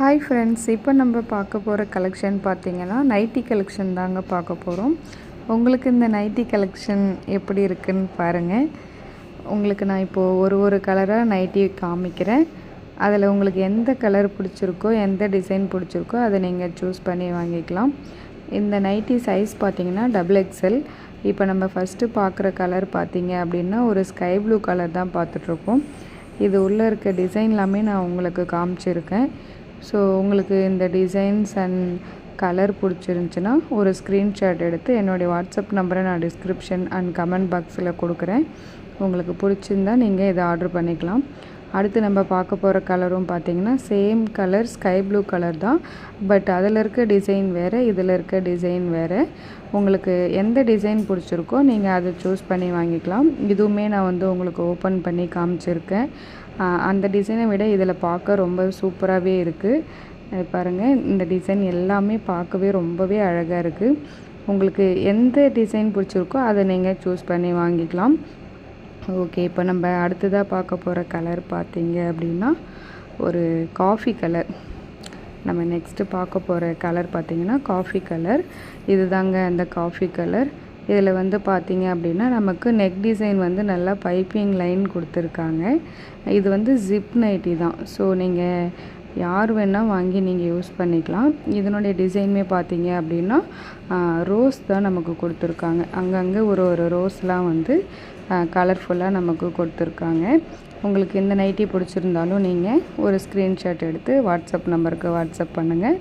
Hi friends, இப்போ நம்ம பார்க்க போகிற கலெக்ஷன் பார்த்திங்கன்னா நைட்டி கலெக்ஷன் தாங்க பார்க்க போகிறோம். உங்களுக்கு இந்த நைட்டி கலெக்ஷன் எப்படி இருக்குன்னு பாருங்கள். உங்களுக்கு நான் இப்போது ஒரு கலராக நைட்டி காமிக்கிறேன். அதில் உங்களுக்கு எந்த கலர் பிடிச்சிருக்கோ, எந்த டிசைன் பிடிச்சிருக்கோ அதை நீங்கள் சூஸ் பண்ணி வாங்கிக்கலாம். இந்த நைட்டி சைஸ் பார்த்திங்கன்னா XXL. இப்போ நம்ம ஃபஸ்ட்டு பார்க்குற கலர் பார்த்திங்க அப்படின்னா ஒரு ஸ்கை ப்ளூ கலர் தான் பார்த்துட்ருக்கோம். இது உள்ளே இருக்க டிசைன் எல்லாமே நான் உங்களுக்கு காமிச்சிருக்கேன். ஸோ உங்களுக்கு இந்த டிசைன்ஸ் அண்ட் கலர் பிடிச்சிருந்துச்சின்னா ஒரு ஸ்க்ரீன்ஷாட் எடுத்து என்னுடைய வாட்ஸ்அப் நம்பரை நான் டிஸ்கிரிப்ஷன் அண்ட் கமெண்ட் பாக்ஸில் கொடுக்குறேன். உங்களுக்கு பிடிச்சிருந்தா நீங்கள் இதை ஆர்டர் பண்ணிக்கலாம். அடுத்து நம்ம பார்க்க போகிற கலரும் பார்த்திங்கன்னா same colour sky blue colour தான். பட் அதில் இருக்க டிசைன் வேறு, இதில் இருக்க டிசைன் வேறு. உங்களுக்கு எந்த டிசைன் பிடிச்சிருக்கோ நீங்கள் அதை சூஸ் பண்ணி வாங்கிக்கலாம். இதுவுமே நான் உங்களுக்கு ஓப்பன் பண்ணி காமிச்சிருக்கேன். அந்த டிசைனை விட இதில் பார்க்க ரொம்ப சூப்பராகவே இருக்குது. பாருங்கள், இந்த டிசைன் எல்லாமே பார்க்கவே ரொம்பவே அழகாக இருக்குது. உங்களுக்கு எந்த டிசைன் பிடிச்சிருக்கோ அதை நீங்கள் சூஸ் பண்ணி வாங்கிக்கலாம். ஓகே, இப்போ நம்ம அடுத்ததாக பார்க்க போகிற கலர் பார்த்திங்க அப்படின்னா ஒரு காஃபி கலர். நம்ம நெக்ஸ்ட்டு பார்க்க போகிற கலர் பார்த்திங்கன்னா காஃபி கலர். இது தாங்க அந்த காஃபி கலர். இதில் பார்த்திங்க அப்படின்னா நமக்கு நெக் டிசைன் நல்லா பைப்பிங் லைன் கொடுத்துருக்காங்க. இது ஜிப் நைட்டி தான். ஸோ நீங்கள் யார் வேணால் வாங்கி நீங்கள் யூஸ் பண்ணிக்கலாம். இதனுடைய டிசைனுமே பார்த்திங்க அப்படின்னா ரோஸ் தான் நமக்கு கொடுத்துருக்காங்க. அங்கங்கே ஒரு ரோஸ்லாம் கலர்ஃபுல்லாக நமக்கு கொடுத்துருக்காங்க. உங்களுக்கு இந்த நைட்டி பிடிச்சிருந்தாலும் நீங்கள் ஒரு ஸ்க்ரீன்ஷாட் எடுத்து வாட்ஸ்அப் நம்பருக்கு வாட்ஸ்அப் பண்ணுங்கள்.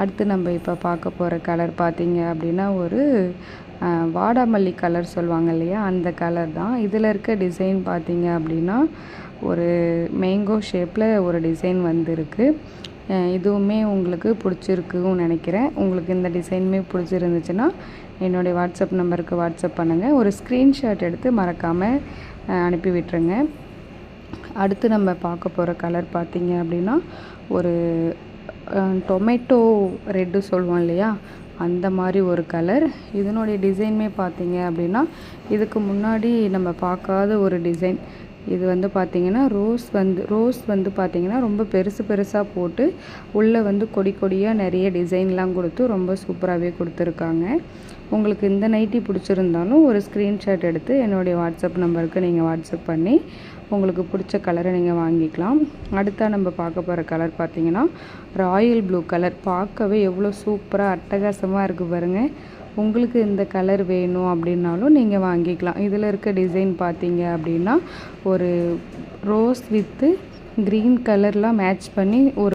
அடுத்து நம்ம இப்போ பார்க்க போகிற கலர் பார்த்திங்க அப்படின்னா ஒரு வாடாமல்லி கலர் சொல்லுவாங்க இல்லையா, அந்த கலர் தான். இதில் இருக்க டிசைன் பார்த்திங்க அப்படின்னா ஒரு மேங்கோ ஷேப்பில் ஒரு டிசைன் வந்திருக்கு. இதுவுமே உங்களுக்கு பிடிச்சிருக்குன்னு நினைக்கிறேன். உங்களுக்கு இந்த டிசைனுமே பிடிச்சிருந்துச்சுன்னா என்னுடைய வாட்ஸ்அப் நம்பருக்கு வாட்ஸ்அப் பண்ணுங்கள். ஒரு ஸ்க்ரீன்ஷாட் எடுத்து மறக்காமல் அனுப்பி விட்டுருங்க. அடுத்து நம்ம பார்க்க போகிற கலர் பார்த்திங்க அப்படின்னா ஒரு டொமேட்டோ ரெட்டு சொல்லுவோம் இல்லையா, அந்த மாதிரி ஒரு கலர். இதனுடைய டிசைனுமே பார்த்திங்க அப்படின்னா இதுக்கு முன்னாடி நம்ம பார்க்காத ஒரு டிசைன். இது பார்த்திங்கன்னா ரோஸ் பார்த்திங்கன்னா ரொம்ப பெருசாக போட்டு உள்ளே கொடியாக நிறைய டிசைன்லாம் கொடுத்து ரொம்ப சூப்பராகவே கொடுத்துருக்காங்க. உங்களுக்கு இந்த நைட்டி பிடிச்சிருந்தாலும் ஒரு ஸ்க்ரீன்ஷாட் எடுத்து என்னுடைய வாட்ஸ்அப் நம்பருக்கு நீங்கள் வாட்ஸ்அப் பண்ணி உங்களுக்கு பிடிச்ச கலரை நீங்கள் வாங்கிக்கலாம். அடுத்தா நம்ம பார்க்க போகிற கலர் பார்த்திங்கன்னா ராயல் ப்ளூ கலர். பார்க்கவே எவ்வளோ சூப்பராக அட்டகாசமாக இருக்குது பாருங்கள். உங்களுக்கு இந்த கலர் வேணும் அப்படின்னாலும் நீங்கள் வாங்கிக்கலாம். இதில் இருக்க டிசைன் பார்த்திங்க அப்படின்னா ஒரு ரோஸ் வித்து க்ரீன் கலர்லாம் மேட்ச் பண்ணி ஒரு